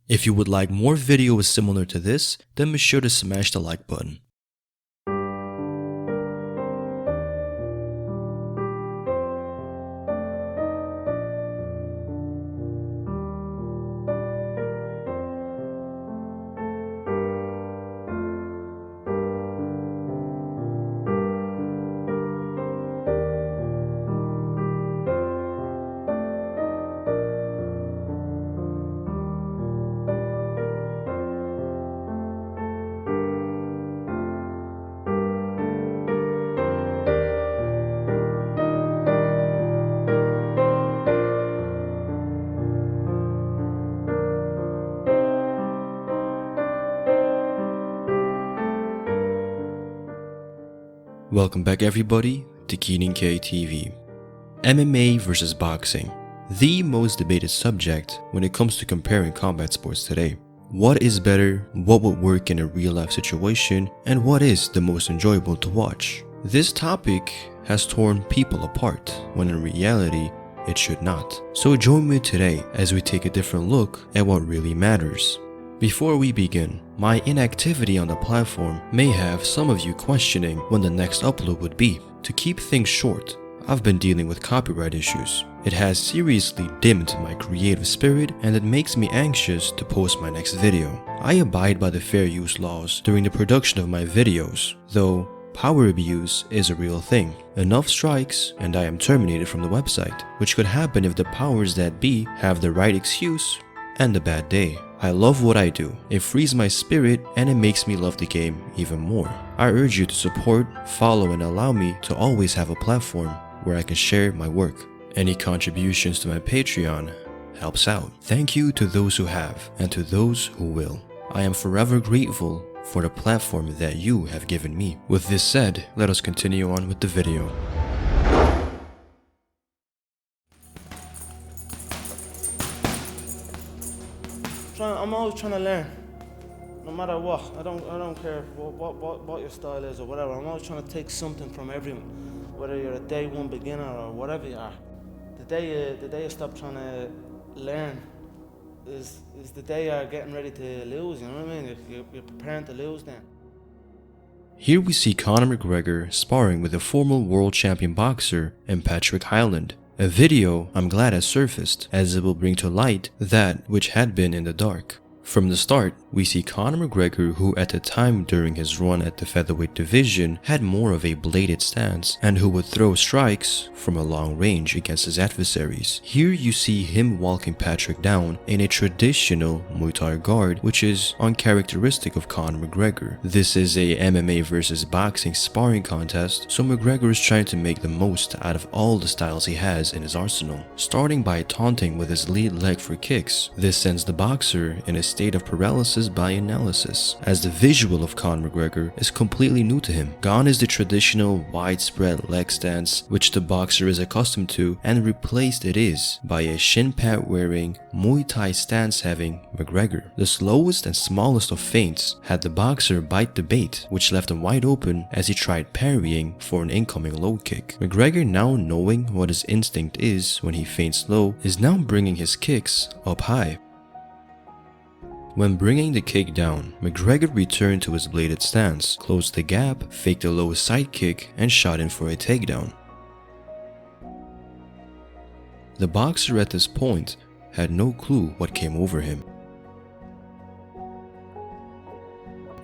If you would like more videos similar to this, then be sure to smash the like button. Welcome back everybody to Keenan K TV. MMA versus boxing, the most debated subject when it comes to comparing combat sports today. What is better, what would work in a real life situation, and what is the most enjoyable to watch? This topic has torn people apart when in reality it should not. So join me today as we take a different look at what really matters. Before we begin, my inactivity on the platform may have some of you questioning when the next upload would be. To keep things short, I've been dealing with copyright issues. It has seriously dimmed my creative spirit and it makes me anxious to post my next video. I abide by the fair use laws during the production of my videos, though power abuse is a real thing. Enough strikes and I am terminated from the website, which could happen if the powers that be have the right excuse and a bad day. I love what I do. It frees my spirit and it makes me love the game even more. I urge you to support, follow, and allow me to always have a platform where I can share my work. Any contributions to my Patreon helps out. Thank you to those who have and to those who will. I am forever grateful for the platform that you have given me. With this said, let us continue on with the video. I'm always trying to learn, no matter what. I don't care what your style is or whatever. I'm always trying to take something from everyone, whether you're a day one beginner or whatever you are. The day you stop trying to learn is the day you're getting ready to lose. You know what I mean? You're preparing to lose then. Here we see Conor McGregor sparring with a former world champion boxer and Patrick Hyland. A video I'm glad has surfaced, as it will bring to light that which had been in the dark. From the start, we see Conor McGregor, who at the time during his run at the featherweight division had more of a bladed stance and who would throw strikes from a long range against his adversaries. Here you see him walking Patrick down in a traditional Muay Thai guard, which is uncharacteristic of Conor McGregor. This is a MMA versus boxing sparring contest, so McGregor is trying to make the most out of all the styles he has in his arsenal, starting by taunting with his lead leg for kicks. This sends the boxer in a state of paralysis by analysis, as the visual of Conor McGregor is completely new to him. Gone is the traditional widespread leg stance which the boxer is accustomed to, and replaced it is by a shin pad wearing Muay Thai stance having McGregor. The slowest and smallest of feints had the boxer bite the bait, which left him wide open as he tried parrying for an incoming low kick. McGregor, now knowing what his instinct is when he feints low, is now bringing his kicks up high. When bringing the kick down, McGregor returned to his bladed stance, closed the gap, faked a low side kick, and shot in for a takedown. The boxer at this point had no clue what came over him.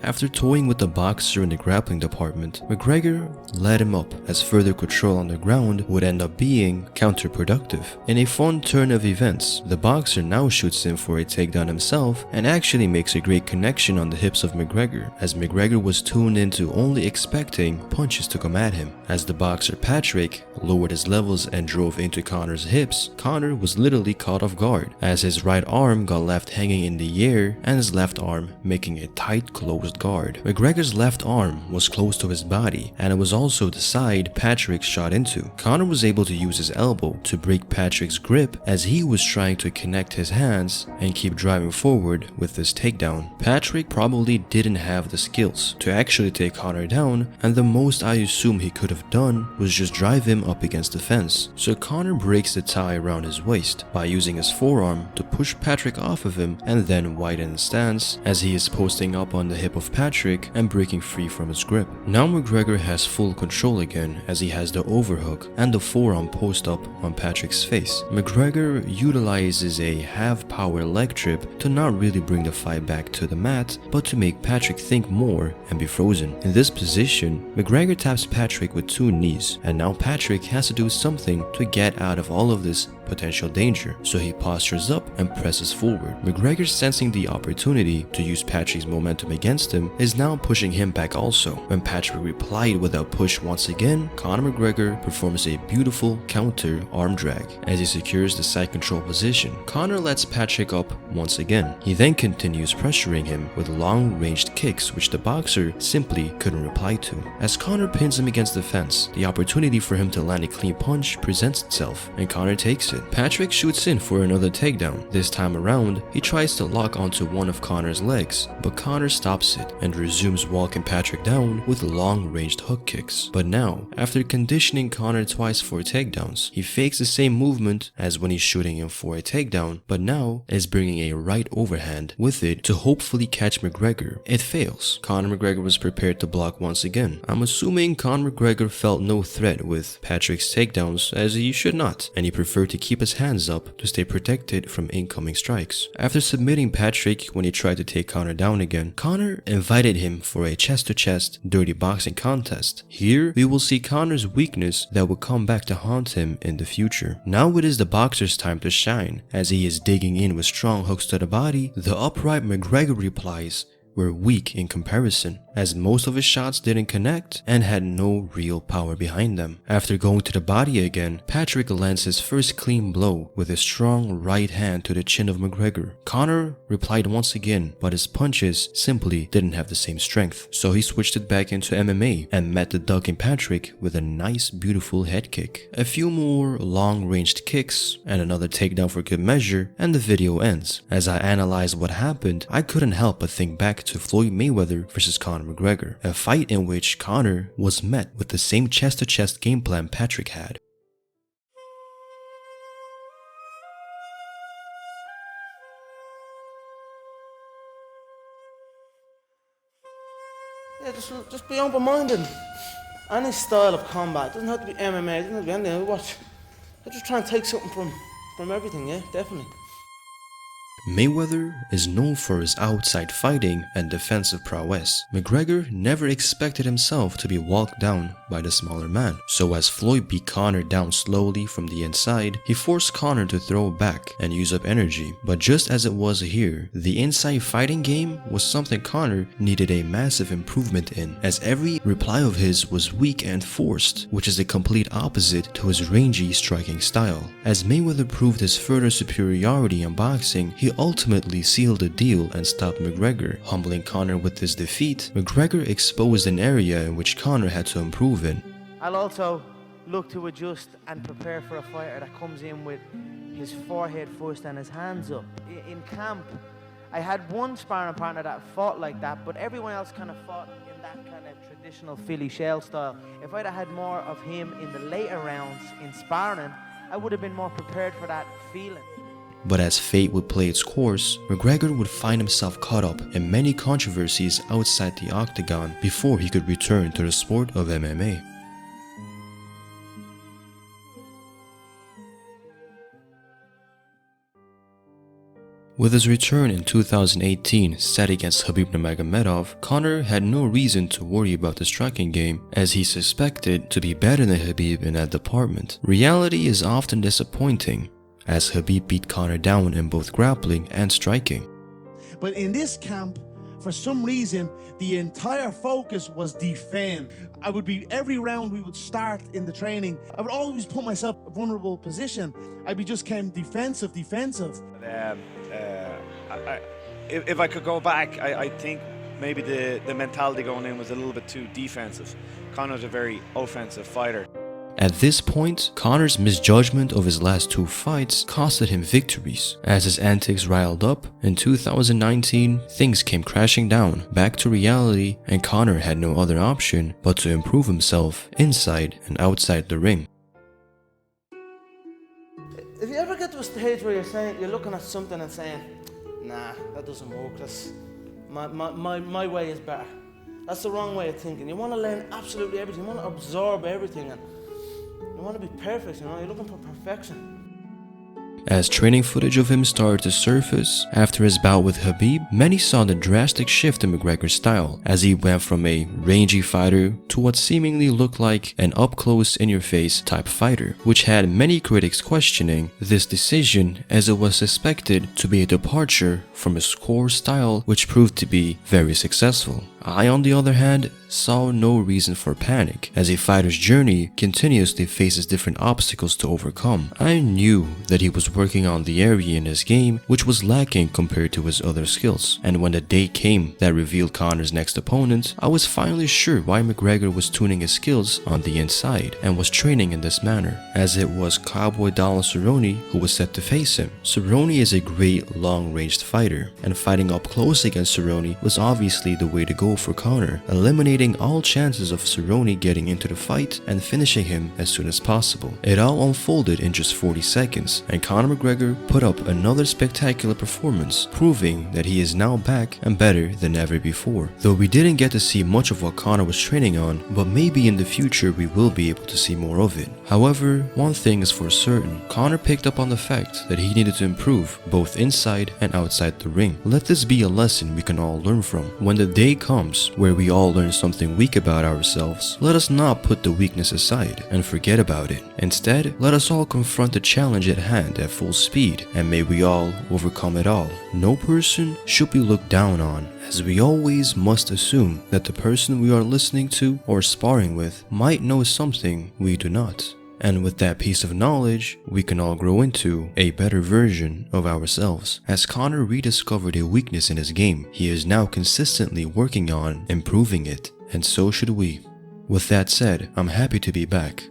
After toying with the boxer in the grappling department, McGregor led him up, as further control on the ground would end up being counterproductive. In a fun turn of events, the boxer now shoots in for a takedown himself and actually makes a great connection on the hips of McGregor, as McGregor was tuned into only expecting punches to come at him. As the boxer Patrick lowered his levels and drove into Conor's hips, Conor was literally caught off guard, as his right arm got left hanging in the air and his left arm making a tight close closed guard. McGregor's left arm was close to his body, and it was also the side Patrick shot into. Conor was able to use his elbow to break Patrick's grip as he was trying to connect his hands and keep driving forward with this takedown. Patrick probably didn't have the skills to actually take Conor down, and the most I assume he could have done was just drive him up against the fence. So Conor breaks the tie around his waist by using his forearm to push Patrick off of him and then widen the stance as he is posting up on the hip of Patrick and breaking free from his grip. Now McGregor has full control again as he has the overhook and the forearm post up on Patrick's face. McGregor utilizes a half-power leg trip to not really bring the fight back to the mat, but to make Patrick think more and be frozen. In this position, McGregor taps Patrick with 2 knees, and now Patrick has to do something to get out of all of this potential danger, so he postures up and presses forward. McGregor, sensing the opportunity to use Patrick's momentum against him, is now pushing him back also. When Patrick replied with a push once again, Conor McGregor performs a beautiful counter arm drag as he secures the side control position. Conor lets Patrick up once again. He then continues pressuring him with long-ranged kicks which the boxer simply couldn't reply to. As Conor pins him against the fence, the opportunity for him to land a clean punch presents itself, and Conor takes it. Patrick shoots in for another takedown. This time around, he tries to lock onto one of Conor's legs, but Conor stops it and resumes walking Patrick down with long-ranged hook kicks. But now, after conditioning Conor twice for takedowns, he fakes the same movement as when he's shooting him for a takedown, but now is bringing a right overhand with it to hopefully catch McGregor. It fails. Conor McGregor was prepared to block once again. I'm assuming Conor McGregor felt no threat with Patrick's takedowns, as he should not, and he preferred to keep his hands up to stay protected from incoming strikes. After submitting Patrick when he tried to take Conor down again, Conor invited him for a chest-to-chest dirty boxing contest. Here, we will see Conor's weakness that will come back to haunt him in the future. Now it is the boxer's time to shine, as he is digging in with strong hooks to the body. The upright McGregor replies were weak in comparison, as most of his shots didn't connect and had no real power behind them. After going to the body again, Patrick lands his first clean blow with a strong right hand to the chin of McGregor. Conor replied once again, but his punches simply didn't have the same strength, so he switched it back into MMA and met the ducking Patrick with a nice beautiful head kick. A few more long-ranged kicks and another takedown for good measure, and the video ends. As I analyzed what happened, I couldn't help but think back to Floyd Mayweather versus Conor McGregor, a fight in which Conor was met with the same chest-to-chest game plan Patrick had. Yeah, just be open-minded. Any style of combat, doesn't have to be MMA, doesn't have to be anything. I just try and take something from everything, yeah, definitely. Mayweather is known for his outside fighting and defensive prowess. McGregor never expected himself to be walked down by the smaller man. So as Floyd beat Conor down slowly from the inside, he forced Conor to throw back and use up energy. But just as it was here, the inside fighting game was something Conor needed a massive improvement in, as every reply of his was weak and forced, which is the complete opposite to his rangy striking style. As Mayweather proved his further superiority in boxing, he ultimately sealed the deal and stopped McGregor. Humbling Conor with this defeat, McGregor exposed an area in which Conor had to improve in. I'll also look to adjust and prepare for a fighter that comes in with his forehead first and his hands up. In camp, I had one sparring partner that fought like that, but everyone else kind of fought in that kind of traditional Philly shell style. If I'd have had more of him in the later rounds in sparring, I would have been more prepared for that feeling. But as fate would play its course, McGregor would find himself caught up in many controversies outside the octagon before he could return to the sport of MMA. With his return in 2018 set against Khabib Nurmagomedov, Conor had no reason to worry about the striking game, as he suspected to be better than Khabib in that department. Reality is often disappointing, as Khabib beat Conor down in both grappling and striking. But in this camp, for some reason, the entire focus was defend. I would be, every round we would start in the training, I would always put myself in a vulnerable position. I'd be just came defensive. If I could go back, I think maybe the mentality going in was a little bit too defensive. Conor's a very offensive fighter. At this point, Conor's misjudgment of his last 2 fights costed him victories. As his antics riled up, in 2019, things came crashing down, back to reality, and Conor had no other option but to improve himself inside and outside the ring. If you ever get to a stage where you're looking at something and saying, nah, that doesn't work, that's, my way is better. That's the wrong way of thinking. You want to learn absolutely everything, you want to absorb everything, and you want to be perfect, you're looking for perfection. As training footage of him started to surface after his bout with Khabib, many saw the drastic shift in McGregor's style as he went from a rangy fighter to what seemingly looked like an up-close, in-your-face type fighter, which had many critics questioning this decision as it was suspected to be a departure from his core style, which proved to be very successful. I, on the other hand, saw no reason for panic, as a fighter's journey continuously faces different obstacles to overcome. I knew that he was working on the area in his game which was lacking compared to his other skills, and when the day came that revealed Conor's next opponent, I was finally sure why McGregor was tuning his skills on the inside and was training in this manner, as it was Cowboy Donald Cerrone who was set to face him. Cerrone is a great long-ranged fighter, and fighting up close against Cerrone was obviously the way to go for Conor, eliminating all chances of Cerrone getting into the fight and finishing him as soon as possible. It all unfolded in just 40 seconds, and Conor McGregor put up another spectacular performance, proving that he is now back and better than ever before. Though we didn't get to see much of what Conor was training on, but maybe in the future we will be able to see more of it. However, one thing is for certain, Conor picked up on the fact that he needed to improve both inside and outside the ring. Let this be a lesson we can all learn from. When the day comes where we all learn something weak about ourselves, let us not put the weakness aside and forget about it. Instead, let us all confront the challenge at hand at full speed, and may we all overcome it all. No person should be looked down on, as we always must assume that the person we are listening to or sparring with might know something we do not. And with that piece of knowledge, we can all grow into a better version of ourselves. As Conor rediscovered a weakness in his game, he is now consistently working on improving it, and so should we. With that said, I'm happy to be back.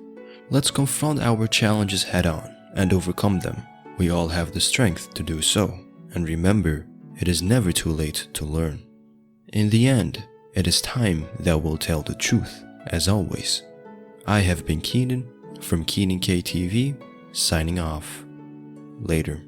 Let's confront our challenges head on and overcome them. We all have the strength to do so. And remember, it is never too late to learn. In the end, it is time that will tell the truth, as always. I have been Keenan from Keenan KTV, signing off. Later.